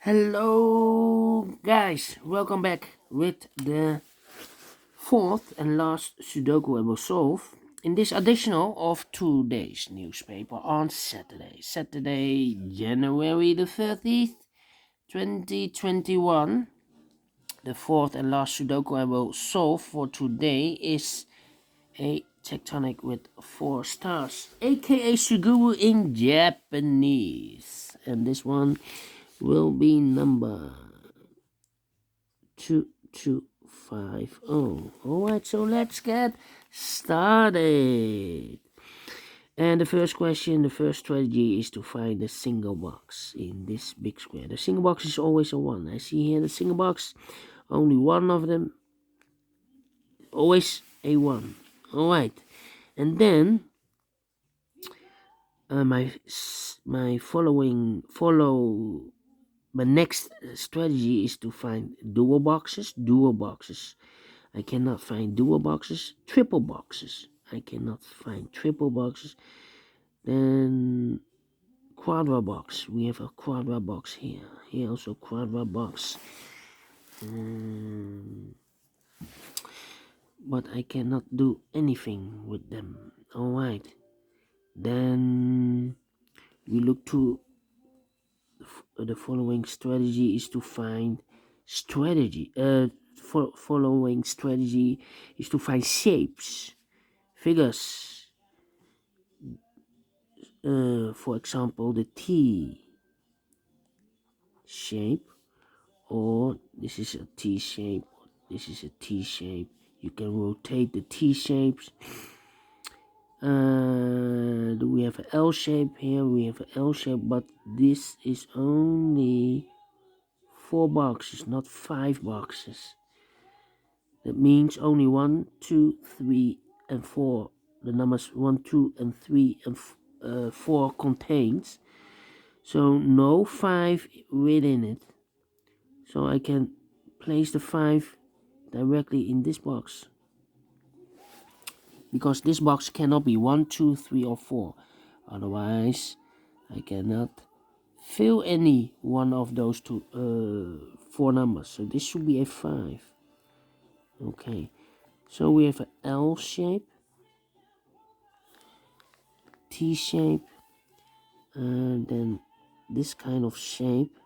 Hello guys, welcome back with the fourth and last Sudoku I will solve in this additional of today's newspaper on Saturday, January the 30th, 2021. The fourth and last Sudoku I will solve for today is a Tectonic with 4 stars, a.k.a. Suguru in Japanese, and this one will be number 2250. Alright, so let's get started. And the first question, the first strategy is to find the single box in this big square. The single box is always a 1. I see here the single box, only one of them, always a 1. Alright, and then my next strategy is to find dual boxes. I cannot find dual boxes. Triple boxes, I cannot find triple boxes. Then quadra box, we have a quadra box here also quadra box, but I cannot do anything with them. Alright, then we look to the following strategy is to find following strategy is to find shapes, figures. For example, the T shape, or this is a T shape, this is a T shape. You can rotate the T shapes. Do we have an L shape here? We have an L shape, but this is only 4 boxes, not 5 boxes. That means only 1, 2, 3, and 4. The numbers 1, 2, and 3 and 4 contains. So no 5 within it. So I can place the 5 directly in this box, because this box cannot be 1, 2, 3, or 4. Otherwise, I cannot fill any one of those 4 numbers. So this should be a 5. Okay, so we have an L shape, T shape, and then this kind of shape.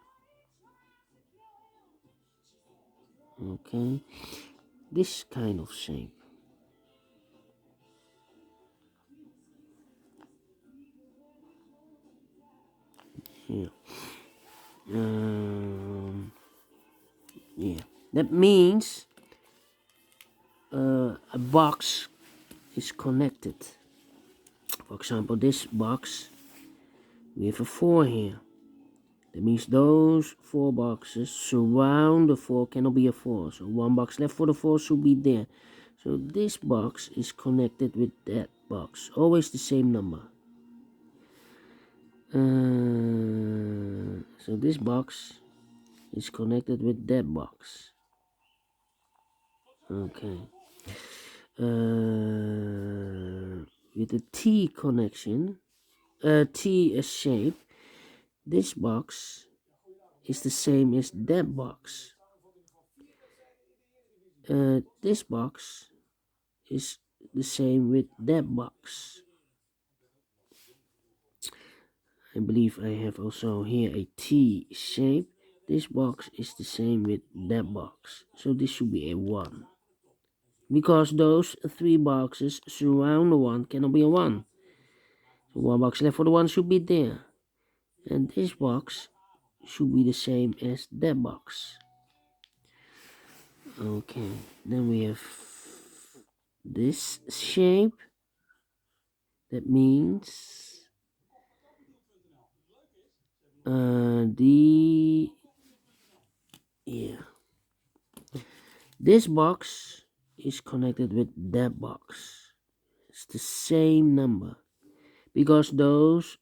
Okay, this kind of shape. Here. Yeah, that means a box is connected. For example, this box, we have a 4 here. That means those 4 boxes surround the 4, cannot be a 4. So 1 box left for the 4 should be there. So this box is connected with that box. Always the same number. So this box is connected with that box. Okay. With the T connection, T shape, this box is the same as that box. This box is the same with that box. I believe I have also here a T shape. This box is the same with that box. So this should be a 1. Because those 3 boxes surround the 1, cannot be a 1. So 1 box left for the 1 should be there. And this box should be the same as that box. Okay, then we have this shape. That means this box is connected with that box. It's the same number, because those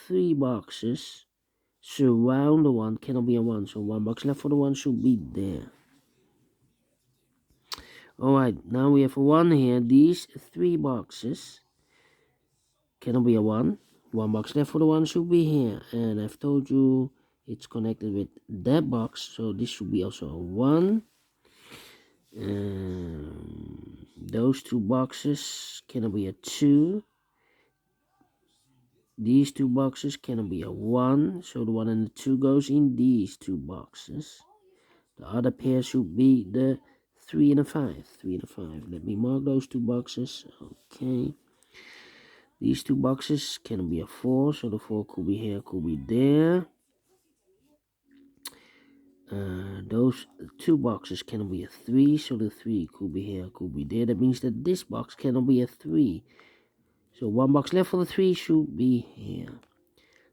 3 boxes surround the 1, cannot be a 1. So 1 box left for the 1 should be there. Alright, now we have a 1 here. These 3 boxes cannot be a 1. 1 box left for the 1 should be here. And I've told you it's connected with that box, so this should be also a 1. Those two boxes cannot be a 2. These two boxes cannot be a 1, so the 1 and the 2 goes in these two boxes. The other pair should be the 3 and a 5. 3 and a 5. Let me mark those two boxes. Okay. These two boxes cannot be a 4, so the 4 could be here, could be there. Those two boxes cannot be a 3, so the 3 could be here, could be there. That means that this box cannot be a 3. So one box left for the 3 should be here.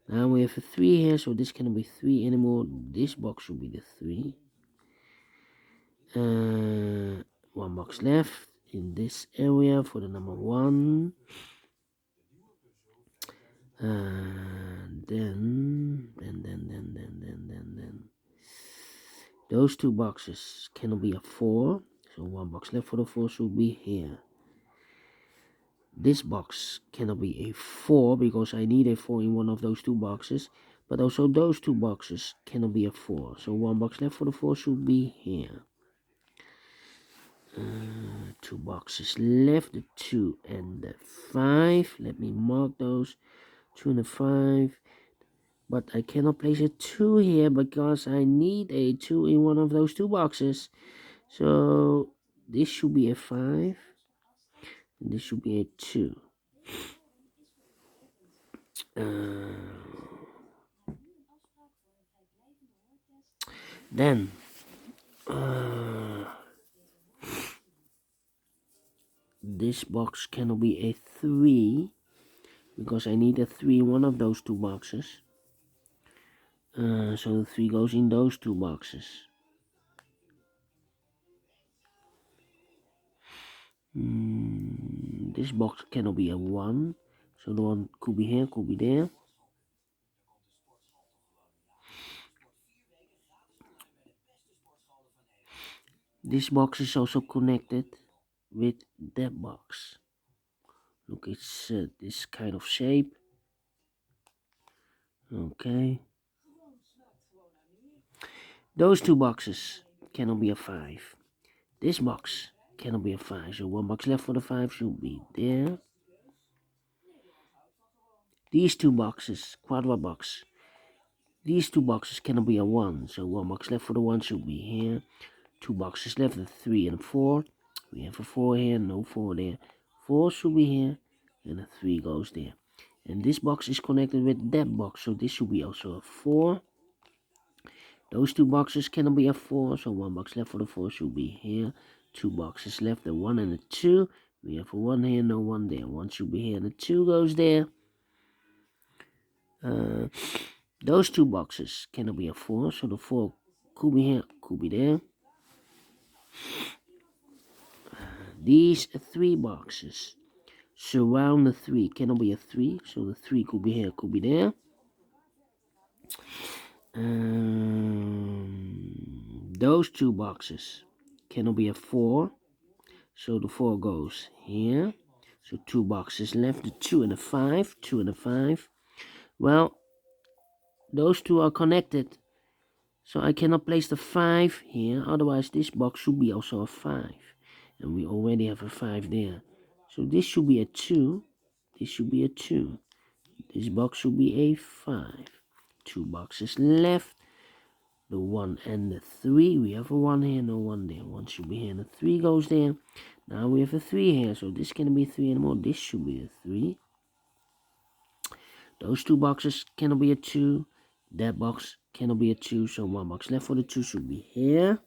Now we have a 3 here, so this cannot be 3 anymore. This box should be the 3. One box left in this area for the number 1. Then those two boxes cannot be a 4, so one box left for the 4 should be here. This box cannot be a 4 because I need a 4 in one of those two boxes, but also those two boxes cannot be a 4, so one box left for the 4 should be here. Two boxes left, the 2 and the 5. Let me mark those. 2 and a 5. But I cannot place a 2 here because I need a 2 in one of those two boxes. So this should be a 5. And this should be a 2. Then this box cannot be a 3 because I need a 3 in one of those two boxes. So the 3 goes in those two boxes. This box cannot be a 1, so the 1 could be here, could be there. This box is also connected with that box. Look, it's this kind of shape. Okay. Those two boxes cannot be a 5. This box cannot be a 5, so one box left for the 5 should be there. These two boxes, quadra box. These two boxes cannot be a 1, so one box left for the 1 should be here. Two boxes left, the 3 and 4. We have a 4 here, no 4 there. 4 should be here, and a 3 goes there. And this box is connected with that box, so this should be also a 4. Those two boxes cannot be a 4, so one box left for the 4 should be here. Two boxes left, the 1 and the 2. We have a 1 here, no 1 there. 1 should be here, and the 2 goes there. Those two boxes cannot be a 4, so the 4 could be here, could be there. These 3 boxes surround the 3, cannot be a 3, so the 3 could be here, could be there. Those two boxes cannot be a 4, so the 4 goes here. So 2 boxes left, the 2 and the 5, 2 and the 5. Well, those two are connected, so I cannot place the 5 here, otherwise this box should be also a 5. And we already have a 5 there. So this should be a 2, this should be a 2. This box should be a 5. 2 boxes left. The 1 and the 3. We have a 1 here, no 1 there. 1 should be here, and the 3 goes there. Now we have a 3 here, so this cannot be 3 anymore. This should be a 3. Those two boxes cannot be a 2. That box cannot be a 2, so one box left for the 2 should be here.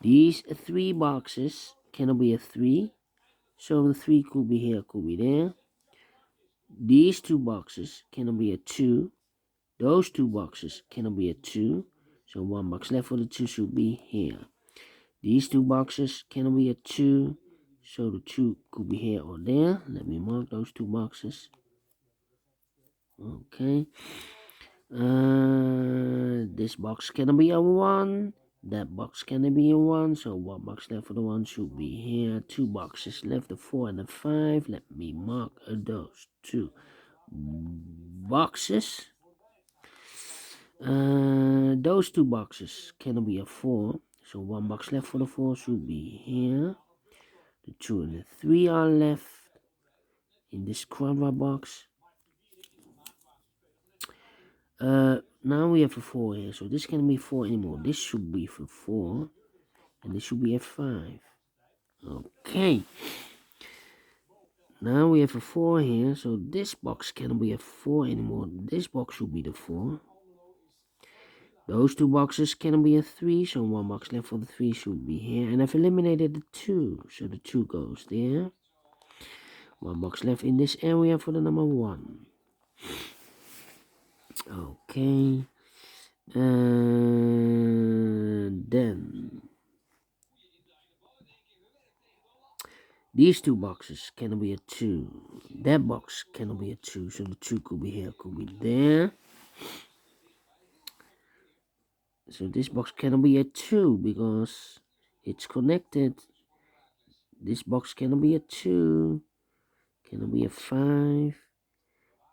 These 3 boxes cannot be a 3, so the 3 could be here, could be there. These 2 boxes cannot be a 2. Those 2 boxes cannot be a 2, so one box left for the 2 should be here. These 2 boxes cannot be a 2, so the 2 could be here or there. Let me mark those 2 boxes. Okay. This box cannot be a 1. That box cannot be a 1, so one box left for the 1 should be here. 2 boxes left, the 4 and the 5. Let me mark those 2 boxes. Those two boxes cannot be a 4. So 1 box left for the 4 should be here. The 2 and the 3 are left in this quadra box. Now we have a 4 here, so this cannot be 4 anymore. This should be for 4, and this should be a 5. Okay. Now we have a 4 here, so this box cannot be a 4 anymore. This box should be the 4. Those two boxes cannot be a 3, so 1 box left for the 3 should be here. And I've eliminated the 2, so the 2 goes there. 1 box left in this area for the number 1. Okay. And then these two boxes cannot be a 2. That box cannot be a 2, so the 2 could be here, could be there. So this box cannot be a 2 because it's connected. This box cannot be a 2, cannot be a 5,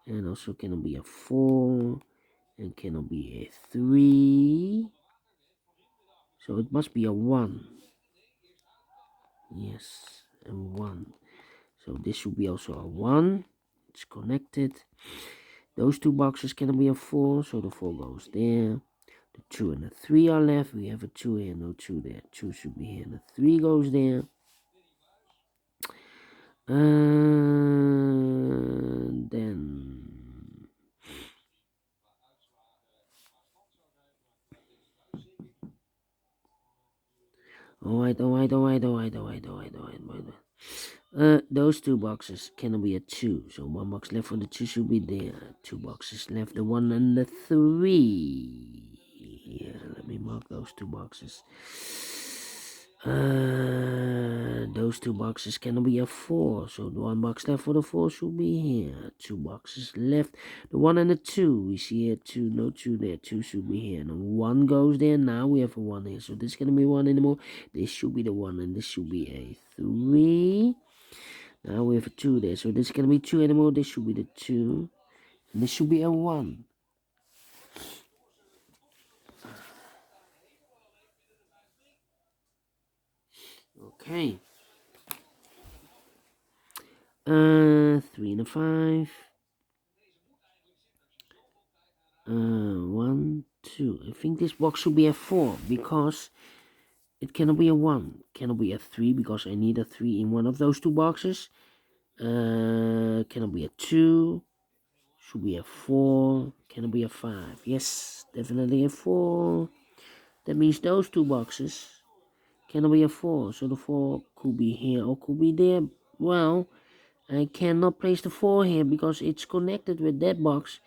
and also cannot be a 4, and cannot be a 3. So it must be a 1. Yes, a 1. So this should be also a 1. It's connected. Those two boxes cannot be a 4, so the 4 goes there. The 2 and the 3 are left. We have a 2 here, no 2 there. 2 should be here, and the 3 goes there. And then alright. Those two boxes cannot be a 2, so 1 box left for the 2 should be there. 2 boxes left, the 1 and the 3. Yeah, let me mark those 2 boxes. Those 2 boxes cannot be a 4, so the 1 box left for the 4 should be here. 2 boxes left, the 1 and the 2. We see here 2, no 2 there. 2 should be here, and 1 goes there. Now we have a 1 here, so this cannot be 1 anymore. This should be the 1, and this should be a 3. Now we have a 2 there, so this cannot be 2 anymore. This should be the 2, and this should be a 1. Okay. 3 and a 5. 1, 2. I think this box should be a 4 because it cannot be a 1. Cannot be a 3 because I need a 3 in one of those 2 boxes. Cannot be a 2. Should be a 4. Cannot be a 5. Yes, definitely a 4. That means those 2 boxes cannot be a 4. So the 4 could be here or could be there. Well, I cannot place the 4 here because it's connected with that box.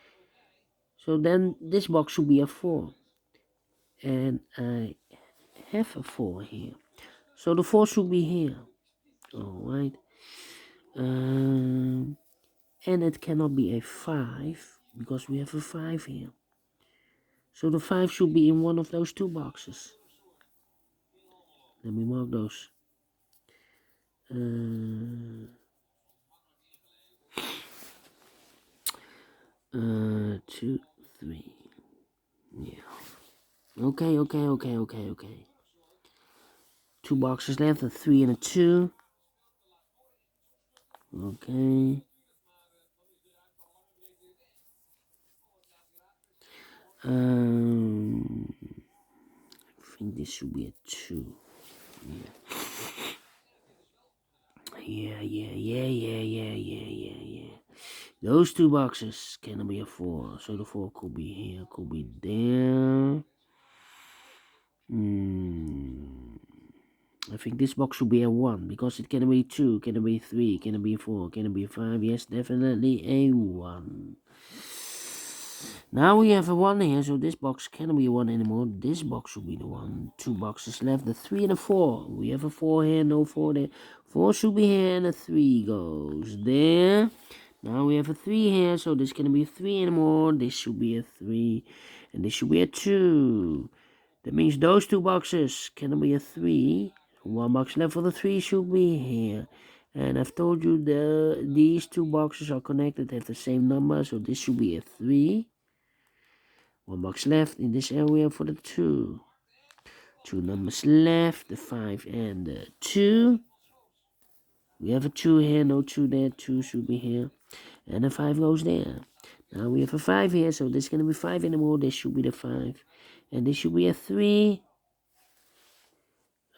So then this box should be a 4. And I have a 4 here. So the 4 should be here. Alright. And it cannot be a 5 because we have a 5 here. So the 5 should be in one of those 2 boxes. Let me mark those. 2, 3. Yeah. Okay. 2 boxes left, a 3 and a 2. Okay. I think this should be a 2. Yeah. Those 2 boxes cannot be a 4, so the 4 could be here, could be there. I think this box should be a 1 because it can be 2, can be 3, can be 4, can be 5. Yes, definitely a 1. Now we have a 1 here, so this box cannot be a 1 anymore. This box should be the 1. 2 boxes left, the 3 and a 4. We have a 4 here, no 4 there. 4 should be here, and a 3 goes there. Now we have a 3 here, so this cannot be a 3 anymore. This should be a 3, and this should be a 2. That means those 2 boxes cannot be a 3. 1 box left for the 3 should be here. And I've told you these 2 boxes are connected, have the same number, so this should be a 3. 1 box left in this area for the 2. 2 numbers left, the 5 and the 2. We have a 2 here, no 2 there, 2 should be here. And a 5 goes there. Now we have a 5 here, so there's going to be 5 anymore. This should be the 5. And this should be a 3.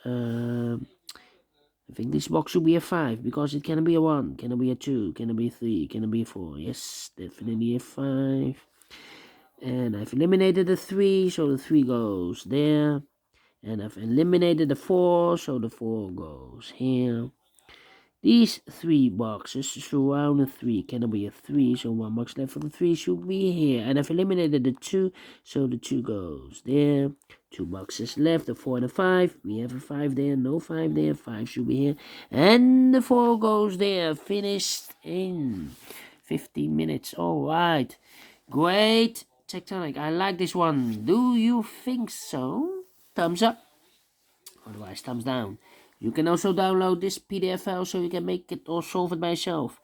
I think this box should be a 5, because it can be a 1, can it be a 2, can it be a 3, can it be a 4. Yes, definitely a 5. And I've eliminated the 3, so the 3 goes there. And I've eliminated the 4, so the 4 goes here. These 3 boxes surround the 3. Can it be a 3? So 1 box left for the 3 should be here. And I've eliminated the 2, so the 2 goes there. 2 boxes left, the 4 and the 5. We have a 5 there, no 5 there. 5 should be here. And the 4 goes there. Finished in 15 minutes. Alright. Great. Tectonic, I like this one. Do you think so? Thumbs up. Otherwise, thumbs down. You can also download this PDF file so you can make it or solve it by yourself.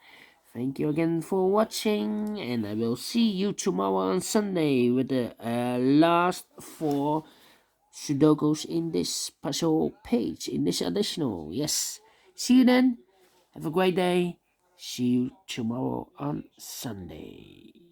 Thank you again for watching, and I will see you tomorrow on Sunday with the last 4 Sudokus in this puzzle page, in this additional. Yes. See you then. Have a great day. See you tomorrow on Sunday.